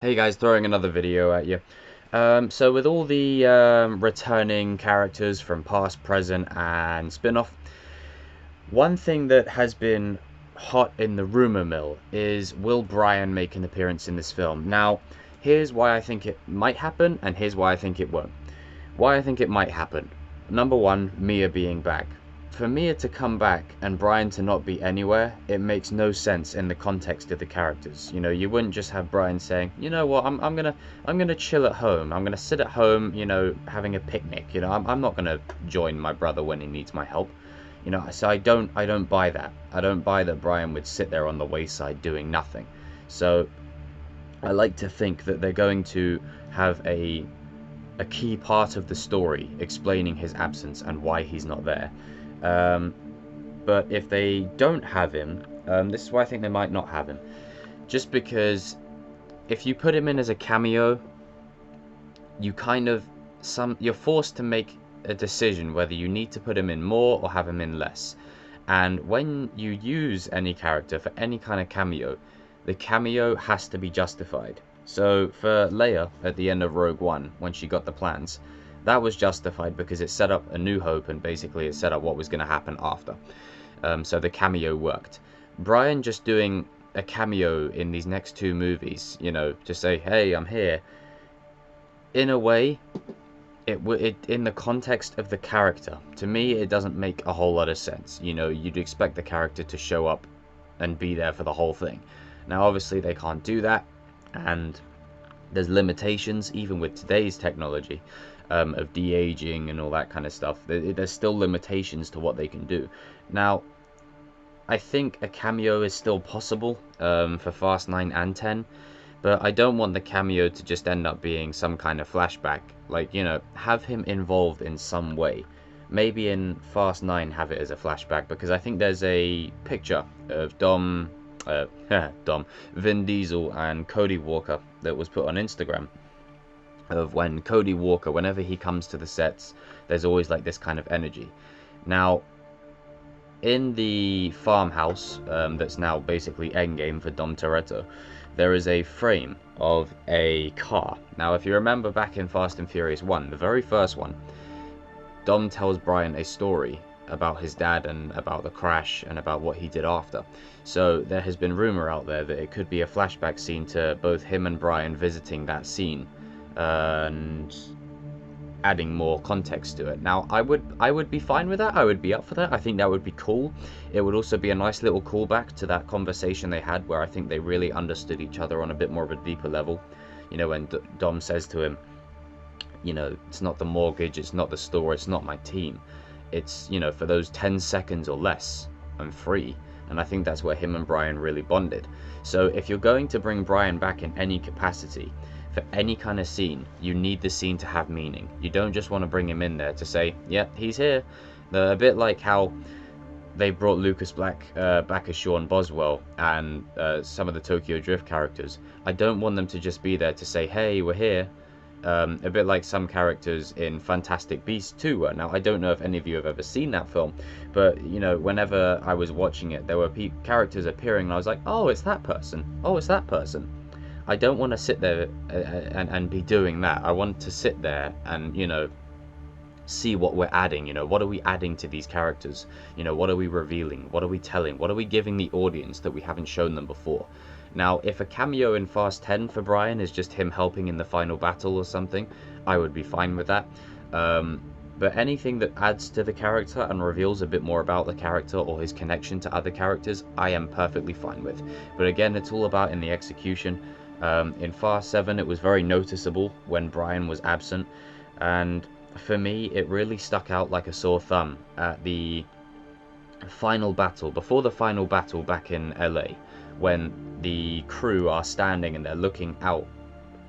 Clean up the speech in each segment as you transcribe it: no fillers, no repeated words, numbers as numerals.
Hey guys, throwing another video at you. So with all the returning characters from past, present, and spin-off, one thing that has been hot in the rumor mill is, will Brian make an appearance in this film? Now, here's why I think it might happen, and here's why I think it won't. Why I think it might happen. Number one, Mia being back. For Mia to come back and Brian to not be anywhere, it makes no sense in the context of the characters. You know, you wouldn't just have Brian saying, you know what, I'm gonna chill at home. I'm gonna sit at home, you know, having a picnic. You know, I'm not gonna join my brother when he needs my help. You know, so I don't buy that. I don't buy that Brian would sit there on the wayside doing nothing. So I like to think that they're going to have a key part of the story explaining his absence and why he's not there. Um, but if they don't have him, this is why I think they might not have him. Just because if you put him in as a cameo, you kind of you're forced to make a decision whether you need to put him in more or have him in less. And when you use any character for any kind of cameo, the cameo has to be justified. So for Leia at the end of Rogue One, when she got the plans, that was justified because it set up A New Hope, and basically it set up what was going to happen after. So the cameo worked. Brian just doing a cameo in these next two movies, you know, to say, hey, I'm here, in a way, it in the context of the character, to me, it doesn't make a whole lot of sense. You know, you'd expect the character to show up and be there for the whole thing. Now, obviously, they can't do that, and there's limitations, even with today's technology, of de-aging and all that kind of stuff. There's still limitations to what they can do. Now, I think a cameo is still possible for Fast 9 and 10, but I don't want the cameo to just end up being some kind of flashback. Like, you know, have him involved in some way. Maybe in Fast 9 have it as a flashback, because I think there's a picture of Vin Diesel and Cody Walker that was put on Instagram, of when Cody Walker, whenever he comes to the sets, there's always like this kind of energy. Now, in the farmhouse that's now basically endgame for Dom Toretto, there is a frame of a car. Now, if you remember back in Fast and Furious 1, the very first one, Dom tells Brian a story about his dad and about the crash and about what he did after. So there has been rumor out there that it could be a flashback scene to both him and Brian visiting that scene and adding more context to it. Now, I would be fine with that. I would be up for that. I think that would be cool. It would also be a nice little callback to that conversation they had, where I think they really understood each other on a bit more of a deeper level. You know, when Dom says to him, you know, it's not the mortgage, it's not the store, it's not my team. It's, you know, for those 10 seconds or less, I'm free. And I think that's where him and Brian really bonded. So if you're going to bring Brian back in any capacity, for any kind of scene, you need the scene to have meaning. You don't just want to bring him in there to say, yeah, he's here. A bit like how they brought Lucas Black back as Sean Boswell and some of the Tokyo Drift characters. I don't want them to just be there to say, hey, we're here. A bit like some characters in Fantastic Beasts 2 were. Now, I don't know if any of you have ever seen that film, but, you know, whenever I was watching it, there were characters appearing, and I was like, oh, it's that person. Oh, it's that person. I don't want to sit there and be doing that. I want to sit there and, you know, see what we're adding. You know, what are we adding to these characters? You know, what are we revealing? What are we telling? What are we giving the audience that we haven't shown them before? Now, if a cameo in Fast 10 for Brian is just him helping in the final battle or something, I would be fine with that. But anything that adds to the character and reveals a bit more about the character or his connection to other characters, I am perfectly fine with. But again, it's all about in the execution. In Fast 7, it was very noticeable when Brian was absent, and for me, it really stuck out like a sore thumb at the final battle, before the final battle back in LA, when the crew are standing and they're looking out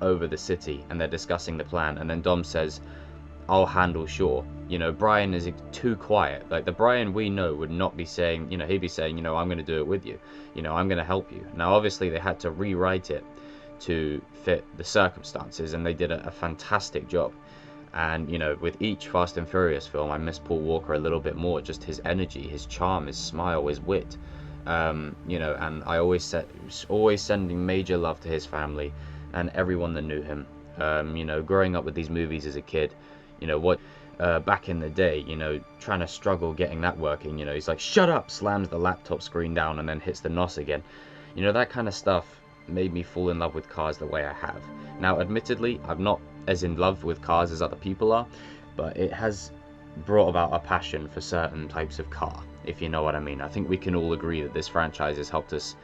over the city and they're discussing the plan, and then Dom says, I'll handle Shaw. You know, Brian is too quiet. Like, the Brian we know would not be saying, you know, he'd be saying, you know, I'm going to do it with you. You know, I'm going to help you. Now, obviously, they had to rewrite it to fit the circumstances, and they did a fantastic job. And, you know, with each Fast and Furious film, I miss Paul Walker a little bit more. Just his energy, his charm, his smile, his wit. You know, and I always sending major love to his family. and everyone that knew him. You know, growing up with these movies as a kid, you know, what back in the day, you know, trying to struggle getting that working, you know, he's like, shut up, slams the laptop screen down and then hits the NOS again. You know, that kind of stuff made me fall in love with cars the way I have. Now, admittedly, I'm not as in love with cars as other people are, but it has brought about a passion for certain types of car, if you know what I mean. I think we can all agree that this franchise has helped us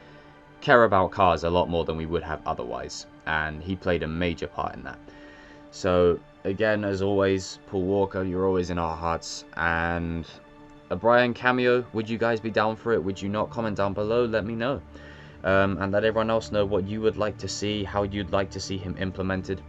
care about cars a lot more than we would have otherwise, and he played a major part in that. So again, as always, Paul Walker, you're always in our hearts. And a Brian cameo, would you guys be down for it? Would you not? Comment down below, let me know, and let everyone else know what you would like to see, how you'd like to see him implemented.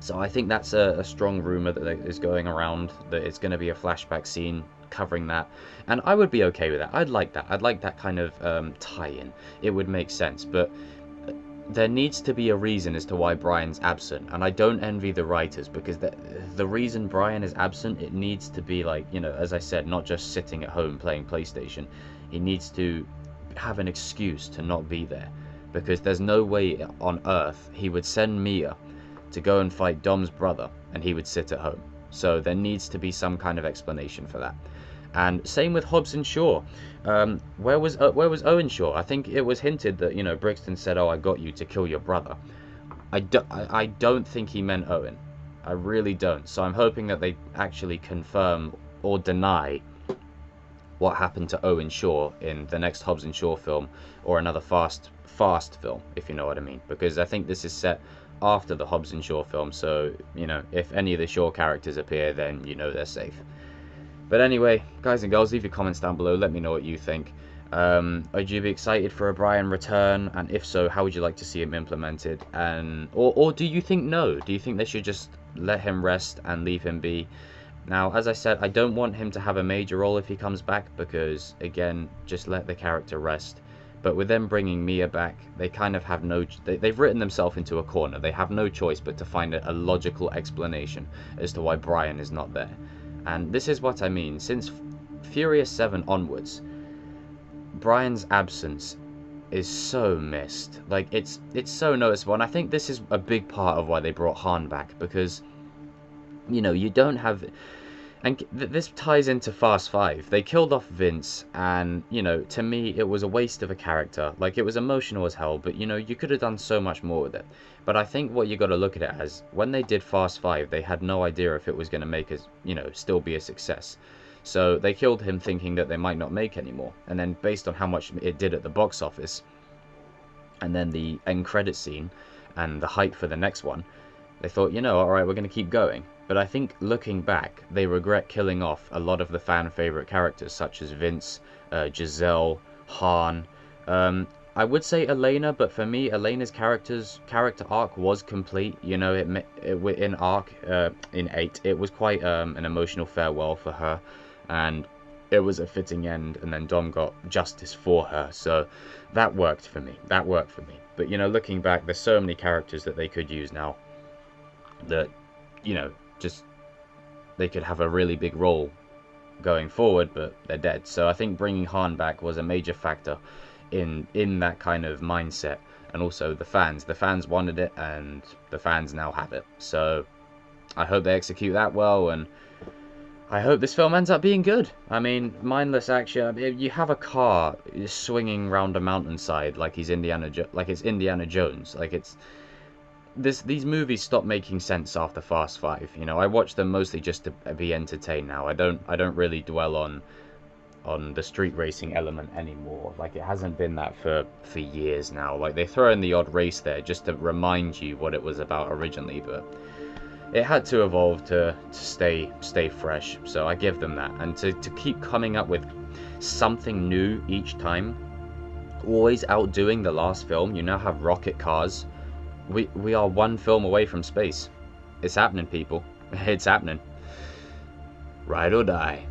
So I think that's a strong rumor that is going around, that it's going to be a flashback scene covering that, and I would be okay with that. I'd like that. I'd like that kind of tie-in. It would make sense, but there needs to be a reason as to why Brian's absent, and I don't envy the writers, because the reason Brian is absent, it needs to be like, you know, as I said, not just sitting at home playing PlayStation. He needs to have an excuse to not be there, because there's no way on earth he would send Mia to go and fight Dom's brother and he would sit at home. So there needs to be some kind of explanation for that. And same with Hobbs and Shaw. Where was Owen Shaw? I think it was hinted that, you know, Brixton said, "Oh, I got you to kill your brother." I don't think he meant Owen. I really don't. So I'm hoping that they actually confirm or deny what happened to Owen Shaw in the next Hobbs and Shaw film, or another Fast film, if you know what I mean. Because I think this is set after the Hobbs and Shaw film, so, you know, if any of the Shaw characters appear, then you know they're safe. But anyway, guys and girls, leave your comments down below, let me know what you think. Would you be excited for a Brian return, and if so, how would you like to see him implemented? And or do you think no? Do you think they should just let him rest and leave him be? Now, as I said, I don't want him to have a major role if he comes back, because, again, just let the character rest. But with them bringing Mia back, they kind of have no... They've written themselves into a corner. They have no choice but to find a logical explanation as to why Brian is not there. And this is what I mean. Since Furious 7 onwards, Brian's absence is so missed. Like, it's so noticeable. And I think this is a big part of why they brought Han back, because, you know, you don't have... And this ties into Fast 5. They killed off Vince, and, you know, to me, it was a waste of a character. Like, it was emotional as hell, but, you know, you could have done so much more with it. But I think what you got to look at it as, when they did Fast 5, they had no idea if it was going to make us, you know, still be a success. So they killed him thinking that they might not make anymore. And then based on how much it did at the box office, and then the end credit scene, and the hype for the next one, they thought, you know, alright, we're going to keep going. But I think, looking back, they regret killing off a lot of the fan-favourite characters, such as Vince, Giselle, Han. I would say Elena, but for me, Elena's character arc was complete. You know, in 8, it was quite an emotional farewell for her, and it was a fitting end, and then Dom got justice for her, so that worked for me. But, you know, looking back, there's so many characters that they could use now that, you know, just they could have a really big role going forward, but they're dead. So I think bringing Han back was a major factor in that kind of mindset. And also the fans wanted it, and the fans now have it. So I hope they execute that well, and I hope this film ends up being good. I mean, mindless action. You have a car swinging round a mountainside like it's Indiana Jones. Like, it's these movies stop making sense after Fast 5. You know, I watch them mostly just to be entertained now. I don't really dwell on the street racing element anymore. Like, it hasn't been that for years now. Like, they throw in the odd race there just to remind you what it was about originally, but it had to evolve to stay fresh. So I give them that, and to keep coming up with something new each time, always outdoing the last film. You now have rocket cars. We are one film away from space. It's happening, people. It's happening. Ride or die.